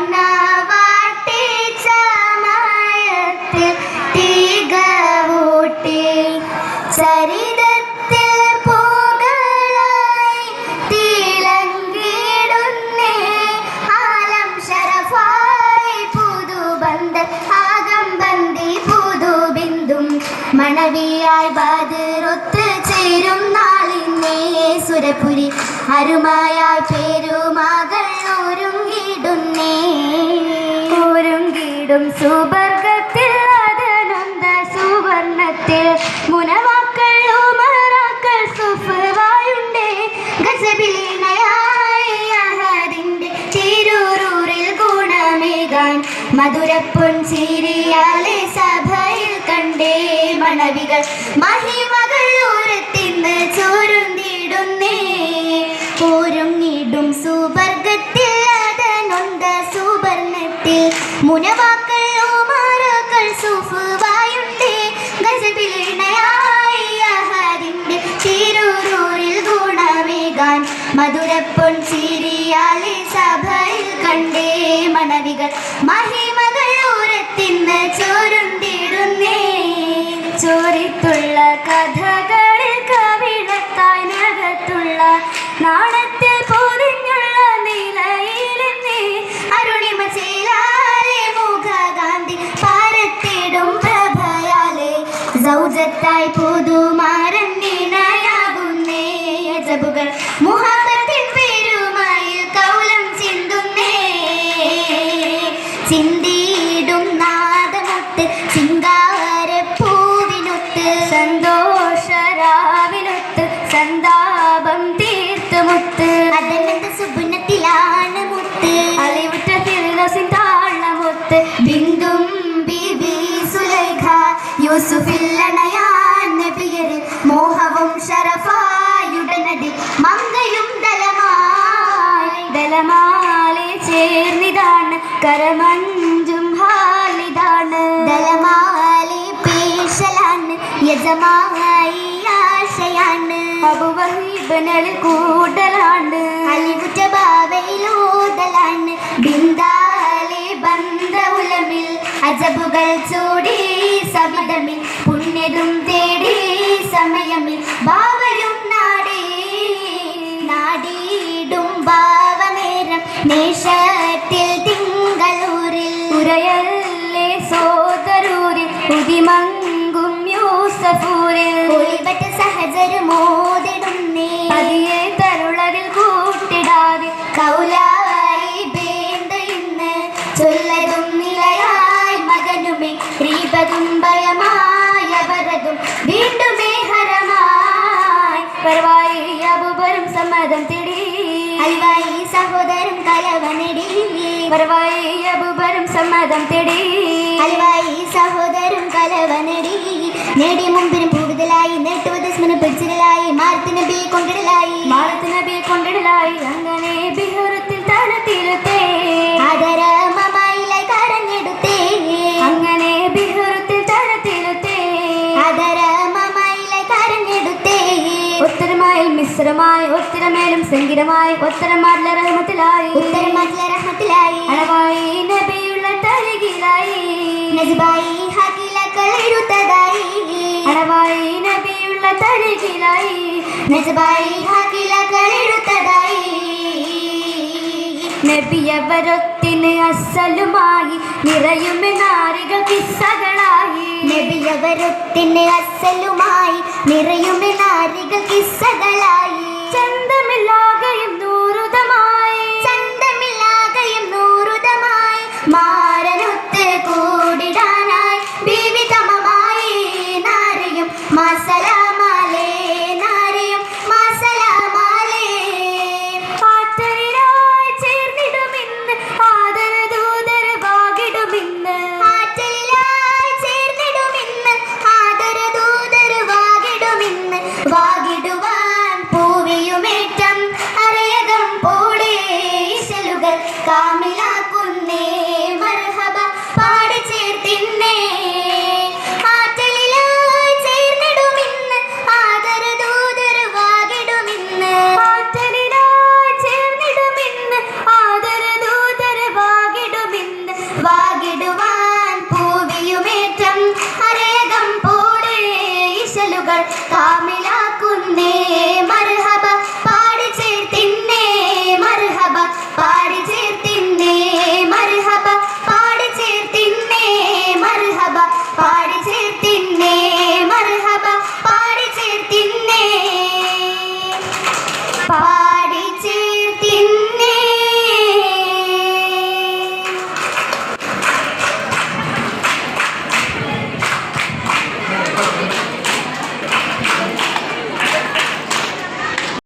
മണവാട്ടി ചമയത്തിൽ തികവൂട്ടി ചരിതത്തിൽ പൂകളായി തിളങ്ങിടുന്നേ ആലം ശരഫായി പുതുബന്ധ ആകമ്പന്തി പുതുബിന്ദും മണവിയായി ബദറൊത്ത് ചേരും നാളിന്നേ സുരപുരി അരുമയായി പേരുമകൾ ഒരുങ്ങിടും സുവർഗത്തിൽ അതനൊന്ത സുവർണത്തിൽ മുനവാക്കൾ ഉമറാക്കൾ സുഫവായുണ്ടേ ഗസബിലിനയായി അഹദിന്റെ തിരൂരൂരിൽ ഗുണമേകാൻ മധുരപ്പൊൻ ചിരിയാലെ സഭയിൽ കണ്ടേ മണവികൾ മഹിമകൾ ഉരത്തിന്ന് ചോരുന്നിടുന്നേ ഒരുങ്ങിടും സുവർഗത്തിൽ അതനൊന്ത സുവർണത്തിൽ മുനവാക്കൾ ഉമറാക്കൾ സുഫവായുണ്ടേ ഗസബിലിനയായി അഹദിന്റെ തിരൂരൂരിൽ ഗുണമേകാൻ മധുരപ്പൊൻ ചിരിയാലെ സഭയിൽ കണ്ടേ മണവികൾ മഹിമകൾ ഉരത്തിന്ന് ചോരുന്നിടുന്നേ ചോരിത്തുള്ള കഥകളിൽ കവിളത്തായി നകത്തുള്ള നാണത്തിൽ പൊതിഞ്ഞുള്ള നിലയിലെന്നേ അരുണിമ ചേലാലെ മുഖകാന്തി പരത്തിടും പ്രഭയാലെ സൗജത്തായി പുതുമാരണ്യനായാകുന്നേ അജബുകൾ മുഹബത്തിൻ പെരുമയിൽ കൗലം ചിന്തുന്നേ ചിന്തിയിടും നാദമൊത്ത് ചിങ്കാരപ്പൂവിനൊത്ത് സന്തോഷരാവിനൊത്ത് സന്താപം തീർത്തുമുത്ത് അതനന്ത സുബുനത്തിലാണ് മുത്ത് അലിവുറ്റ ഫിർദൗസിൻ താളമുത്ത് ബിന്ദും ബീബി സുലൈഖ യൂസുഫില്ലണയാൻ നബിയരിൽ മോഹവും ശരഫായുടനടി മങ്കയും ദലമാലെ ചേർന്നിതാണ് കരമഞ്ചും ഹാലിതാണ് ദലമാലെ പേശലാണ് യജമായി ആശയാണ് അബുവഹിബനൽ കൂടലാണ് അലിവുറ്റ ബാവയിലൂതലാണ് ബിന്ദാലെ ബന്ധ ഉലമിൽ അജബുകൾ ചൂടി സവിധമിൽ പുണ്യതും തേടി സമയമിൽ ബാവയും നാടിയിടും ഭാവനേരം നേഷത്തിൽ തിങ്കളൂരിൽ ഉരയല്ലേ സോദരൂരിൽ ഉദിമങ്കും യൂസഫൂരിൽ ഒളിപറ്റ സഹചരമോതിടുന്നേ പതിയെ തരുളതിൽ കൂട്ടിടാതെ കൗലായി വേണ്ട ഇന്ന് ചൊല്ലതും നിലയായി മകനുമേ റീപതും ഭയമായവരതും വീണ്ടുമേ ഹരമായി പരവായി അബൂബരും സമ്മതം തേടി അൽവായി സഹോദരൻ കലവനടി പരവായി അബൂബരും സമ്മതം തേടി അൽവായി സഹോദരൻ കലവനടി നേടി മുമ്പിനും കൂടുതലായി നേട്ടുവത് സ്മരണം പിടിച്ചിടലായി മാരത്ത് നബിയെ കൊണ്ടിടലായി അങ്ങനെ ബിഹുറത്തിൽ തണുത്തിരുത്തേ ആദരമമായിലായി കരഞ്ഞെടുത്തേ അങ്ങനെ ബിഹുറത്തിൽ തണുത്തിരുത്തേ ആദരമമായിലായി കരഞ്ഞെടുത്തേ ഉത്തരമായിൽ മിശ്രമായി ഉത്തരമേലും സംഗീതമായി ഉത്തരമാറ്റിലെ റഹ്മത്തിലായി അളവായി നബിയുള്ള തരികിലായി നജ്ബായി ഹക്കിലകൾ എഴുത്തതായി അളവായി നബിയുള്ള തരികിലായി നജ്ബായി ഹക്കിലകൾ എഴുത്തതായി നബിയവരൊത്തിന് അസലുമായി നിറയുമെ നാരികൾ കിസ്സകളായി നബിയവരൊത്തിന് അസലുമായി നിറയുമെ നാരികൾ കിസ്സകളായി ചന്തമില്ലാകയും നൂറുതമായി മാരനൊത്ത് കൂടിടാനായി വിവിധമമായി നാരിയും മസലാമാലേ നാരിയും മസലാമാലേ ആറ്റലിലായി ചേർന്നിടുമിന്ന് ആദരദൂതർ വാകിടുമിന്ന് വാകിടുവാൻ പൂവിയുമേറ്റം അരയകം പോടേ കാമിലാക്കുന്നേ